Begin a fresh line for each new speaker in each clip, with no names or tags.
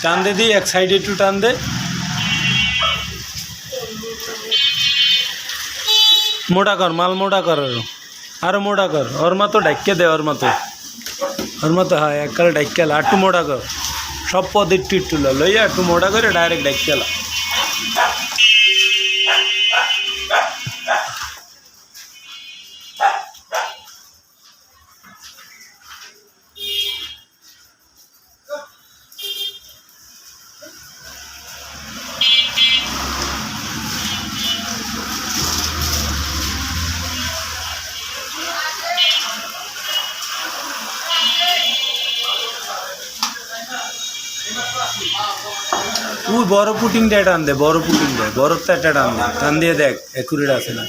টান দে দি, এক সাইডে একটু টান দে। মোটা কর, মাল মোটা কর, আরো মোটা কর। ওর মতো ডাইকে দে, ওর মতো হ্যাঁ, এককালে ডাইকেল আর একটু মোটা কর। সব পদ একটু একটু লইয়া একটু মোটা করে ডাইরেক্ট ডাইকেলা। ওই বড় পুটিংটা টান দে, বড় পুটিংটা, বড়টা একটা টান দে, টান দিয়ে দেখ একুরেট আছে না।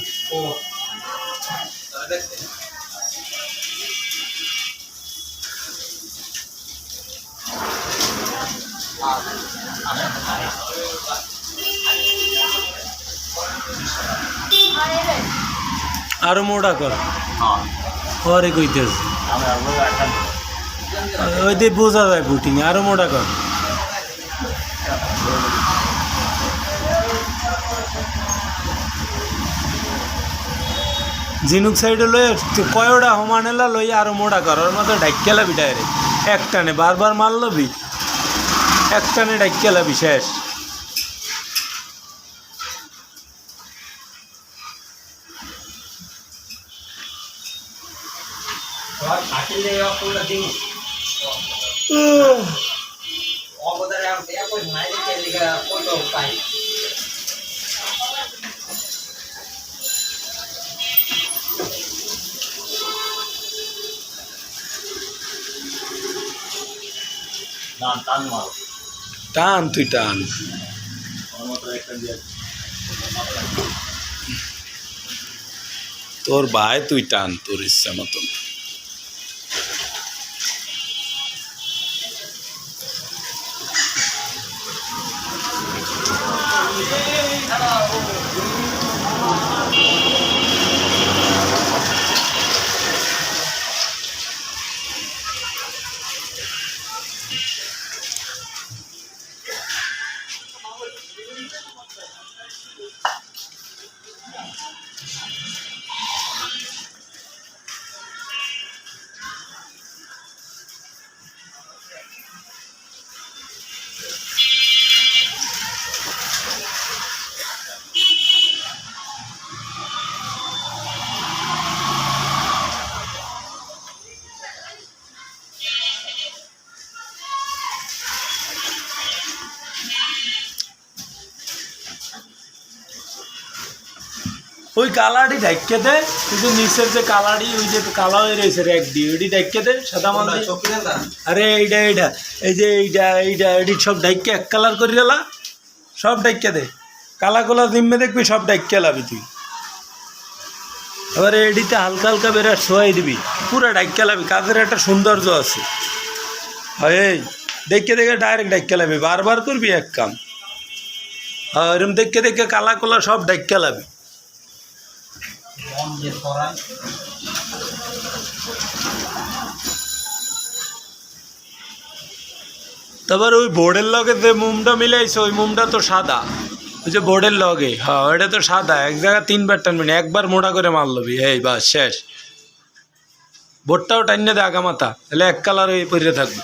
আরো মোটা কর, পরে কইতেছে ওই দিয়ে বোঝা যায় পুটিং, আরো মোটা কর। জিনুক সাইডে লই কয়টা সমানেলা লই আরো মোটা কর। ওর মতো ডাইকেলাবি ডাইরেক্ট এক টানে, বারবার মার লবি, এক টানে ডাইকেলাবি, শেষ। টান তুই টান, তোর ভাই তুই টান তোর ইচ্ছা মতন। ওই কালারটি ঢাইকে দে, কিন্তু নিচের যে কালারটি, ওই যে কালা হয়ে রয়েছে র্যাক দিয়ে, ওইটি ঢাইকে দে সাদা মাল। আরে এইটা এই যে এইটি সব ঢাইকে এক কালার করে গেলা, সব ঢাইকে দে। কালা কোলা জিম্মে দেখবি সব ঢাইকে লাবি তুই। এবারে এডিতে হালকা হালকা বেড়ে শোয়াই দিবি, পুরো ঢাইকে লাবি। কাজের একটা সৌন্দর্য আছে, এই দেখে দেখে ডাইরেক্ট ঢাইকে লাবি, বারবার করবি এক কাম। এরম দেখে দেখে কালা কোলা সব ঢাইকে লাবি। তারপর ওই বোর্ডের লগে যে মোমটা মিলাইছে, ওই মোমটা তো সাদা, ওই যে বোর্ডের লগে, হ্যাঁ ওইটা তো সাদা। এক জায়গায় 3 বার টানবি না, একবার মোটা করে মার লবি, এই বাস শেষ। বোর্ডটাও টাইনে দে আগা মাথা, তাহলে এক কালার হয়ে পড়ে থাকবে।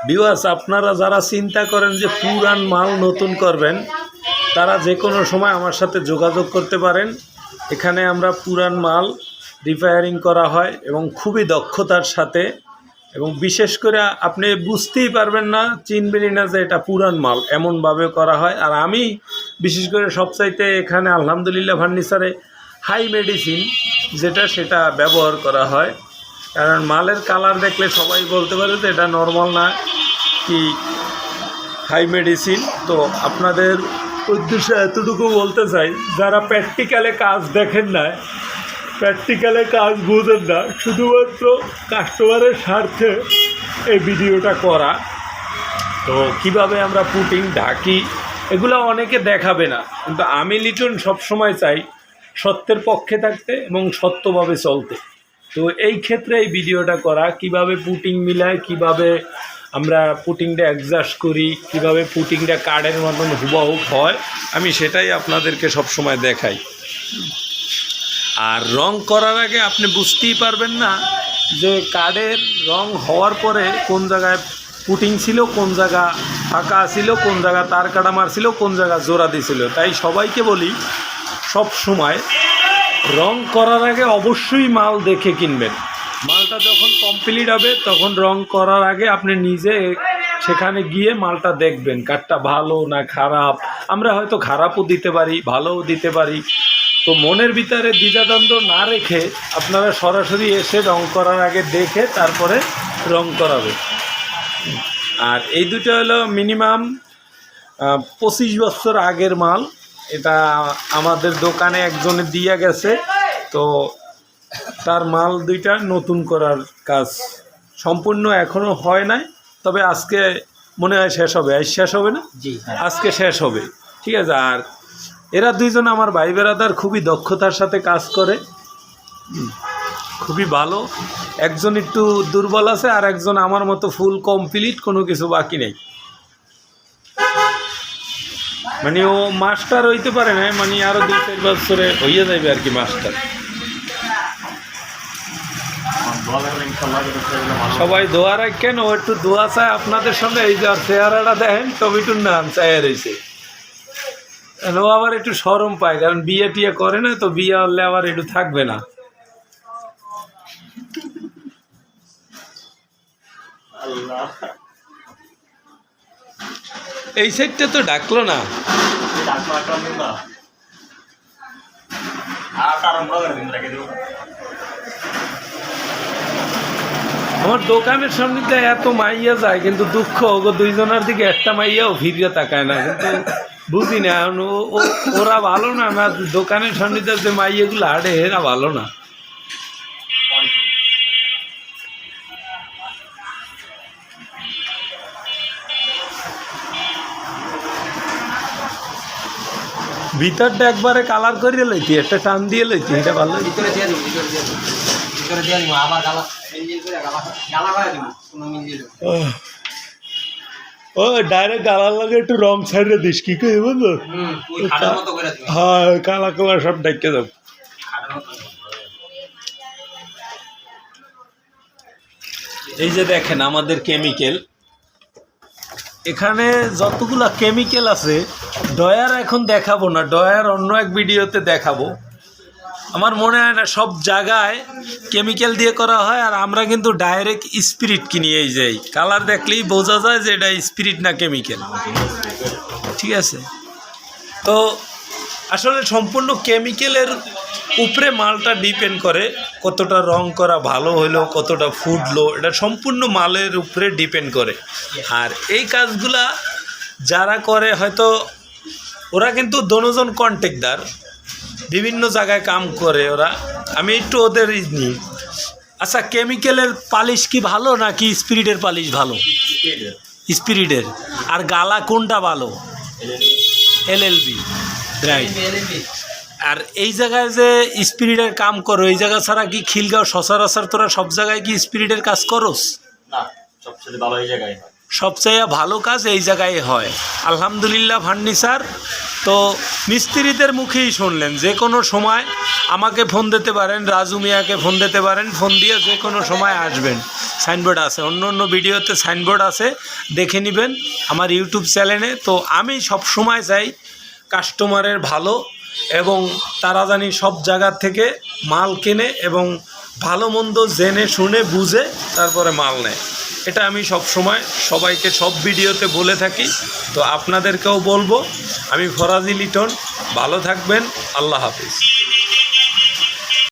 ভিউয়ার্স, আপনারা যারা চিন্তা করেন যে পুরান মাল নতুন করবেন, তারা যে কোনো সময় আমার সাথে যোগাযোগ করতে পারেন। এখানে আমরা পুরান মাল রিপেয়ারিং করা হয় এবং খুবই দক্ষতার সাথে, এবং বিশেষ করে আপনি বুঝতেই পারবেন না, চিনবেনই না যে এটা পুরান মাল, এমনভাবে করা হয়। আর আমি বিশেষ করে সবচাইতে এখানে আলহামদুলিল্লাহ ফার্নিচারে হাই মেডিসিন যেটা সেটা ব্যবহার করা হয়। কারণ মালের কালার দেখলে সবাই বলতে পারে যে এটা নর্মাল না কি হাই মেডিসিন। তো আপনাদের উদ্দেশ্যে এতটুকু বলতে চাই, যারা প্র্যাকটিক্যালে কাজ দেখেন না, প্র্যাকটিক্যালে কাজ বুঝেন না, শুধুমাত্র কাস্টমারের স্বার্থে এই ভিডিওটা করা। তো কিভাবে আমরা পুটিং ঢাকি এগুলো অনেকে দেখাবে না, কিন্তু আমি লিটন সবসময় চাই সত্যের পক্ষে থাকতে এবং সত্যভাবে চলতে। তো এই ক্ষেত্রে এই ভিডিওটা করা, কিভাবে পুটিং মিলায়, কিভাবে আমরা পুটিংটা অ্যাডজাস্ট করি, কিভাবে পুটিংটা কার্ডের মতন হুবহু হয়, আমি সেটাই আপনাদেরকে সবসময় দেখাই। আর রং করার আগে আপনি বুঝতেই পারবেন না যে কার্ডের রং হওয়ার পরে কোন জায়গায় পুটিং ছিল, কোন জায়গা ফাঁকা ছিল, কোন জায়গা তার কাটা মারছিল, কোন জায়গা জোড়া দিছিল। তাই সবাইকে বলি সব সময় রং করার আগে অবশ্যই মাল দেখে কিনবেন। মালটা যখন কমপ্লিট হবে তখন রং করার আগে আপনি নিজে সেখানে গিয়ে মালটা দেখবেন কাঠটা ভালো না খারাপ। আমরা হয়তো খারাপও দিতে পারি, ভালোও দিতে পারি। তো মনের ভিতরে দ্বিধাদ্বন্দ্ব না রেখে আপনারা সরাসরি এসে রং করার আগে দেখে তারপরে রং করাবে। আর এই দুটো হলো মিনিমাম 25 বছর আগের মাল। এটা আমাদের দোকানে একজনে দিয়ে গেছে, তো তার মাল দুইটা নতুন করার কাজ সম্পূর্ণ এখনও হয় নাই, তবে আজকে মনে হয় শেষ হবে। আজ শেষ হবে না? জি, আজকে শেষ হবে। ঠিক আছে। আর এরা দুইজন আমার ভাই বেরাদার, খুবই দক্ষতার সাথে কাজ করে, খুবই ভালো। একজন একটু দুর্বল আছে, আর একজন আমার মতো ফুল কমপ্লিট, কোনো কিছু বাকি নেই। মানে ও মাস্টার হইতে পারে না, মানে আরও 2-4 বছরে হইয়া যাবে আর কি মাস্টার। সবাই দোয়া রাখেন, ও একটু দোয়া চায় আপনাদের সঙ্গে। এই যে চেহারাটা দেখেন, টমেটোর নাম চায় রয়েছে। ও আবার একটু শরম পায়, কারণ বিয়ে টিয়ে করে না, তো বিয়ে হলে আবার একটু থাকবে না। এই সাইডটা তো ডাকলো না। আমার দোকানের সামনে এত মাইয়া যায়, কিন্তু দুঃখ দুইজনের দিকে একটা মাইয়াও ফিরিয়ে তাকায় না। কিন্তু বুঝি না ওরা ভালো না, না দোকানের সামনে যে মাইয়াগুলো হাঁটে এরা ভালো না। ভিতরটা একবারে কালার করে লইতি, একটা টান দিয়ে লইতি, এটা ভালো। ও ডাইরেক্ট কালার লাগে, একটু রং ছাড়িয়ে দিস কি কই বুঝলো? হ্যাঁ, কালা কালা সব ডাইকে যাও। এই যে দেখেন আমাদের কেমিক্যাল, এখানে যতগুলা কেমিক্যাল আছে, ডয়ার এখন দেখাবো না, ডয়ার অন্য এক ভিডিওতে দেখাবো। আমার মনে হয় না সব জায়গায় কেমিক্যাল দিয়ে করা হয়, আর আমরা কিন্তু ডাইরেক্ট স্পিরিট কিনি। এই যে কালার দেখলেই বোঝা যায় যে এটা স্পিরিট না কেমিক্যাল। ঠিক আছে। তো আসলে সম্পূর্ণ কেমিক্যালের উপরে মালটা ডিপেন্ড করে, কতটা রং করা ভালো হলো, কতটা ফুটলো, এটা সম্পূর্ণ মালের উপরে ডিপেন্ড করে। আর এই কাজগুলা যারা করে হয়তো ওরা কিন্তু দোনোজন কন্ট্রাক্টদার, বিভিন্ন জায়গায় কাম করে ওরা। আমি একটু ওদের নিই। আচ্ছা, কেমিক্যালের পালিশ কি ভালো নাকি স্পিরিটের পালিশ ভালো? স্পিরিটের। আর গালা কোনটা ভালো? LLB, right. আর এই জায়গায় যে স্পিরিটের কাম করো, এই জায়গা ছাড়া কি খিলগাঁও সচরাচর তোরা সব জায়গায় কি স্পিরিটের কাজ করস?
না, সবচেয়ে ভালো এই জায়গায় হয়।
সবচেয়ে ভালো কাজ এই জায়গায় হয়, আলহামদুলিল্লাহ। ফার্নিচার তো মিস্ত্রিদের মুখেই শুনলেন। যে কোনো সময় আমাকে ফোন দিতে পারেন, রাজু মিয়াকে ফোন দিতে পারেন, ফোন দিয়ে যে কোনো সময় আসবেন। সাইনবোর্ড আছে, অন্য অন্য ভিডিওতে সাইনবোর্ড আছে, দেখে নেবেন আমার ইউটিউব চ্যানেলে। তো আমি সব সময় চাই কাস্টমারের ভালো, এবং তারা জানি সব জায়গার থেকে মাল কেনে এবং ভালো মন্দ জেনে শুনে বুঝে তারপরে মাল নেয়। এটা আমি সব সময় সবাইকে সব ভিডিওতে বলে থাকি। তো আপনাদেরকেও বলবো, আমি ফরাজি লিটন। ভালো থাকবেন, আল্লাহ হাফিজ।